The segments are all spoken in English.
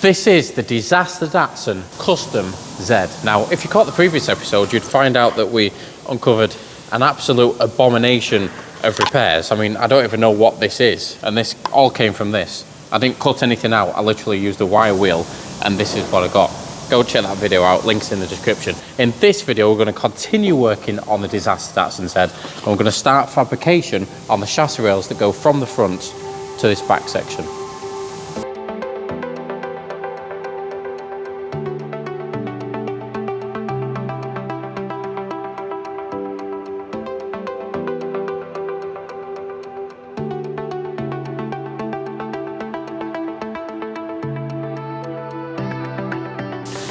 This is the Disaster Datsun Custom Z. Now, if you caught the previous episode, you'd find out that we uncovered an absolute abomination of repairs. I mean, I don't even know what this is, and this all came from this. I didn't cut anything out. I literally used a wire wheel, and this is what I got. Go check that video out, links in the description. In this video, we're going to continue working on the Disaster Datsun Z, and we're going to start fabrication on the chassis rails that go from the front to this back section.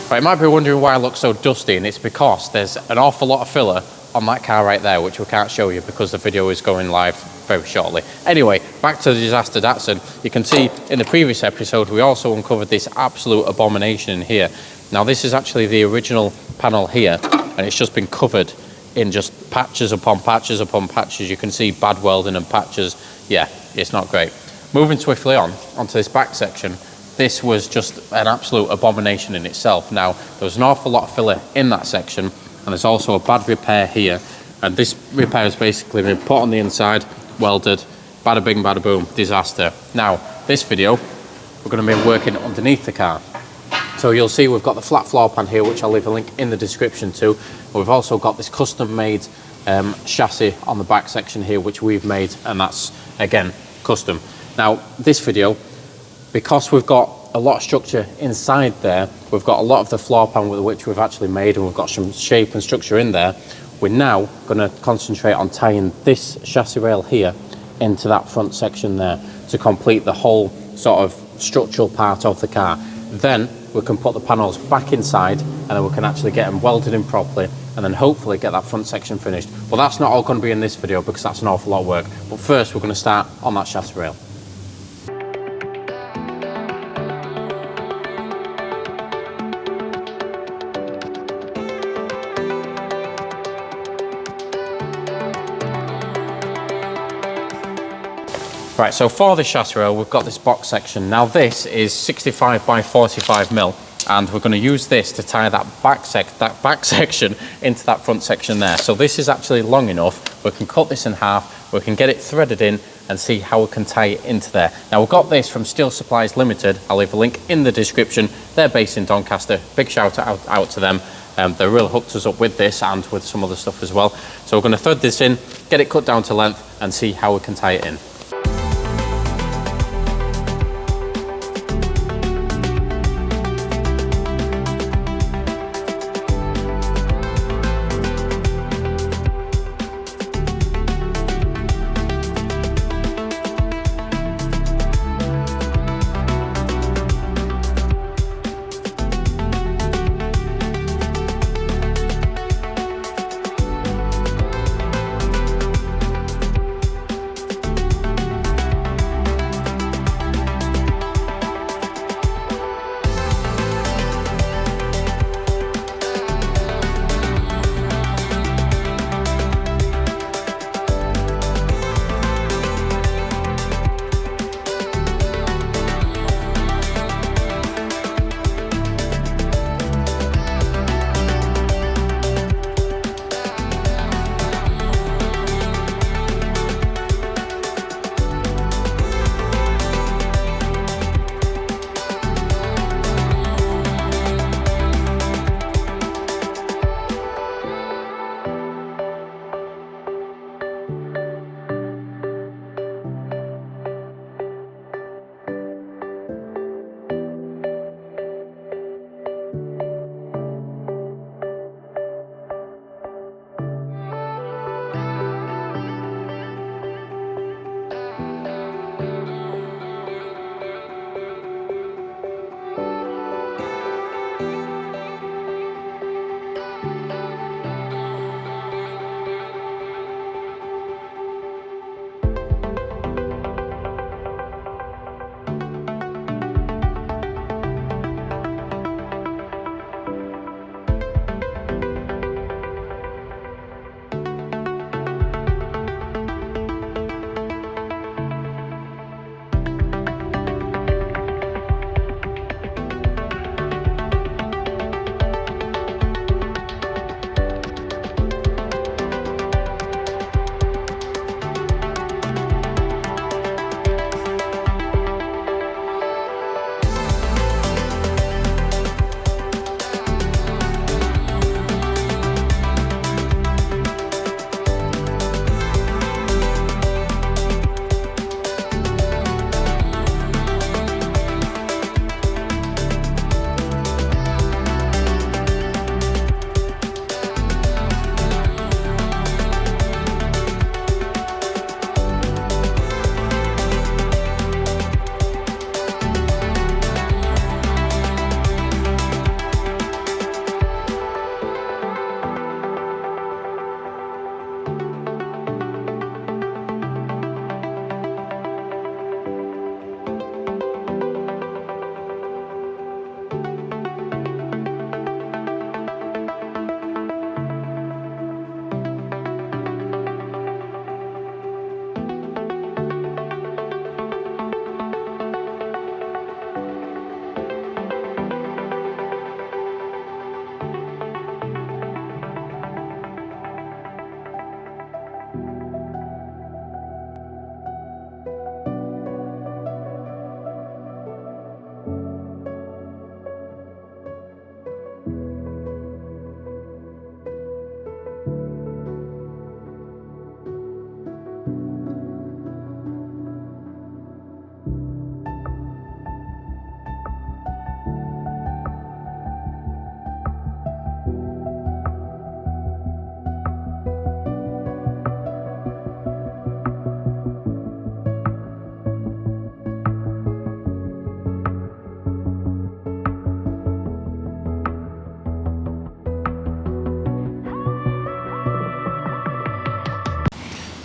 Right, you might be wondering why I look so dusty, and it's because there's an awful lot of filler on that car right there, which we can't show you because the video is going live very shortly. Anyway, back to the Disaster Datsun. You can see in the previous episode, we also uncovered this absolute abomination in here. Now, this is actually the original panel here, and it's just been covered in just patches upon patches upon patches. You can see bad welding and patches. Yeah, it's not great. Moving swiftly onto this back section, this was just an absolute abomination in itself. Now, there was an awful lot of filler in that section, and there's also a bad repair here. And this repair has basically been put on the inside, welded, bada bing, bada boom, disaster. Now, this video, we're going to be working underneath the car. So you'll see we've got the flat floor pan here, which I'll leave a link in the description to. We've also got this custom-made chassis on the back section here, which we've made, and that's, again, custom. Now, this video, because we've got a lot of structure inside there, we've got a lot of the floor pan with which we've actually made, and we've got some shape and structure in there. We're now going to concentrate on tying this chassis rail here into that front section there to complete the whole sort of structural part of the car. Then we can put the panels back inside, and then we can actually get them welded in properly, and then hopefully get that front section finished. Well, that's not all going to be in this video because that's an awful lot of work. But first, we're going to start on that chassis rail. Right, so for the chassis rail, we've got this box section. Now this is 65 by 45 mil, and we're going to use this to tie that back section into that front section there. So this is actually long enough. We can cut this in half, we can get it threaded in and see how we can tie it into there. Now, we've got this from Steel Supplies Limited. I'll leave a link in the description. They're based in Doncaster. Big shout out to them. They really hooked us up with this and with some other stuff as well. So we're going to thread this in, get it cut down to length and see how we can tie it in.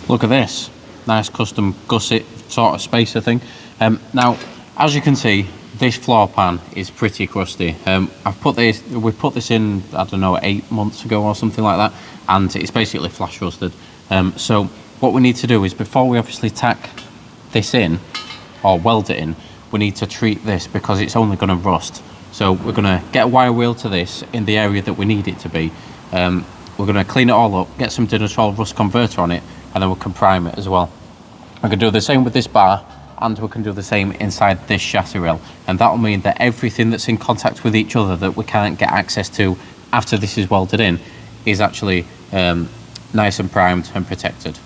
Look at this, nice custom gusset sort of spacer thing. Now, as you can see, this floor pan is pretty crusty. We put this in, I don't know, 8 months ago or something like that, and it's basically flash rusted. So what we need to do is, before we obviously tack this in or weld it in, we need to treat this because it's only going to rust. So we're going to get a wire wheel to this in the area that we need it to be. We're going to clean it all up, get some Dinatol rust converter on it, and then we can prime it as well. We can do the same with this bar, and we can do the same inside this chassis rail, and that'll mean that everything that's in contact with each other that we can't get access to after this is welded in is actually nice and primed and protected.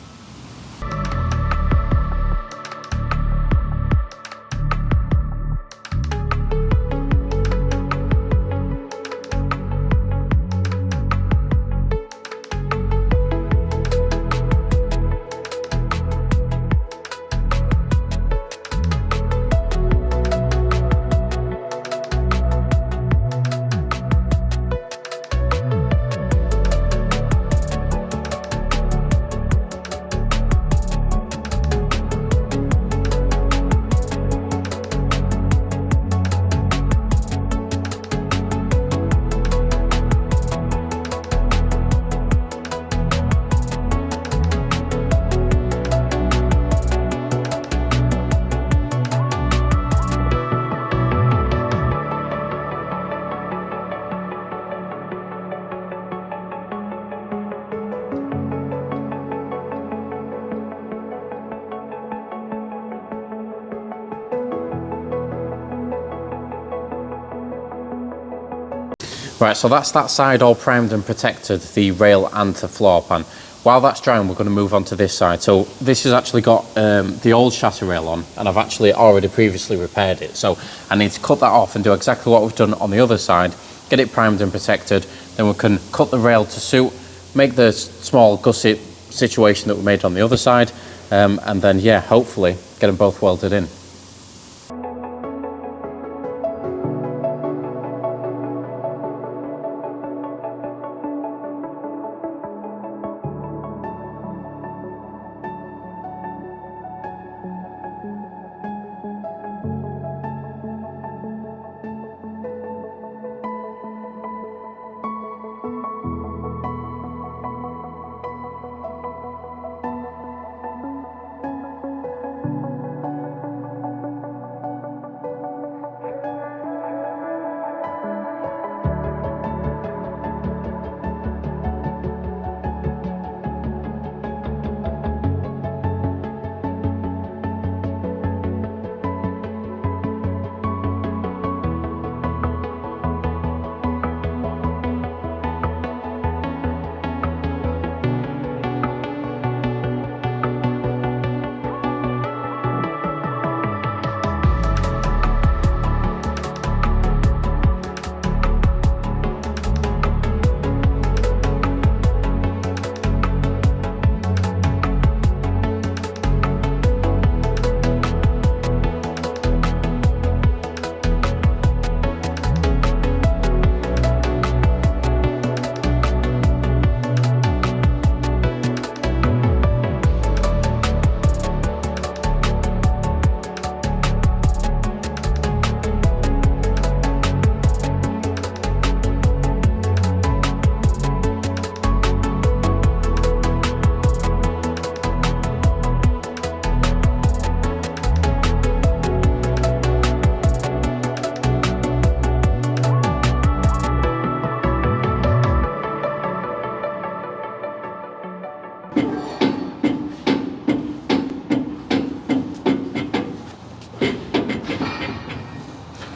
Right, so that's that side all primed and protected, the rail and the floor pan. While that's drying, we're going to move on to this side. So this has actually got the old chassis rail on, and I've actually already previously repaired it. So I need to cut that off and do exactly what we've done on the other side, get it primed and protected. Then we can cut the rail to suit, make the small gusset situation that we made on the other side, and then, yeah, hopefully get them both welded in.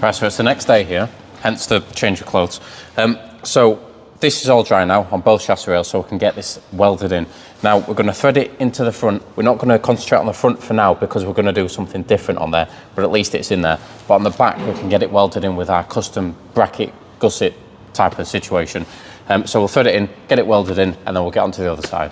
Right, so it's the next day here, hence the change of clothes. So this is all dry now on both chassis rails, so we can get this welded in. Now we're going to thread it into the front. We're not going to concentrate on the front for now because we're going to do something different on there, but at least it's in there. But on the back, we can get it welded in with our custom bracket gusset type of situation. So we'll thread it in, get it welded in, and then we'll get onto the other side.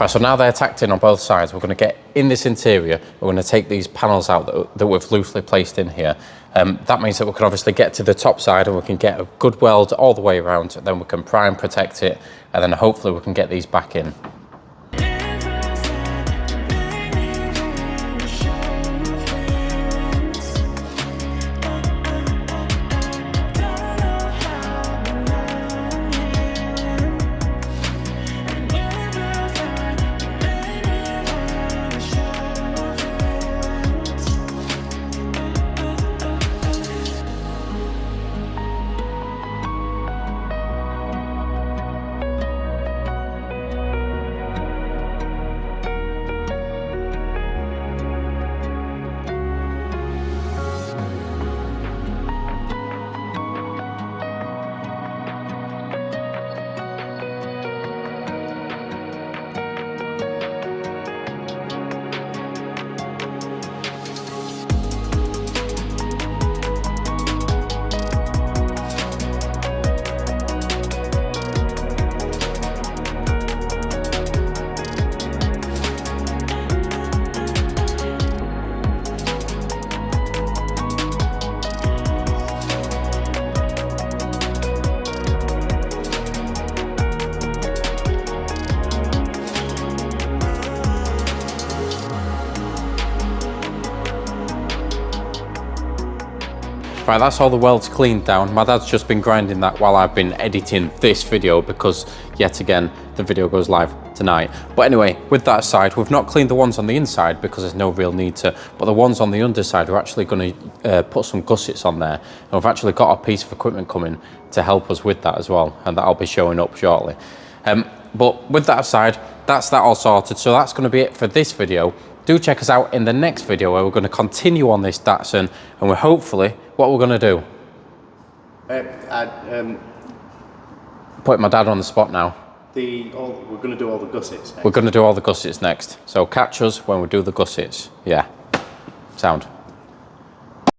Right, so now they're tacked in on both sides, we're going to get in this interior, we're going to take these panels out that we've loosely placed in here. That means that we can obviously get to the top side and we can get a good weld all the way around, then we can prime, protect it, and then hopefully we can get these back in. Right, that's all the welds cleaned down. My dad's just been grinding that while I've been editing this video because, yet again, the video goes live tonight. But anyway, with that aside, we've not cleaned the ones on the inside because there's no real need to, but the ones on the underside, we're actually going to put some gussets on there. And we've actually got a piece of equipment coming to help us with that as well, and that'll be showing up shortly. But with that aside, that's that all sorted. So that's going to be it for this video. Do check us out in the next video where we're going to continue on this Datsun, and we're hopefully, what we're going to do? Putting my dad on the spot now. We're going to do all the gussets next. We're going to do all the gussets next. So catch us when we do the gussets. Yeah, sound.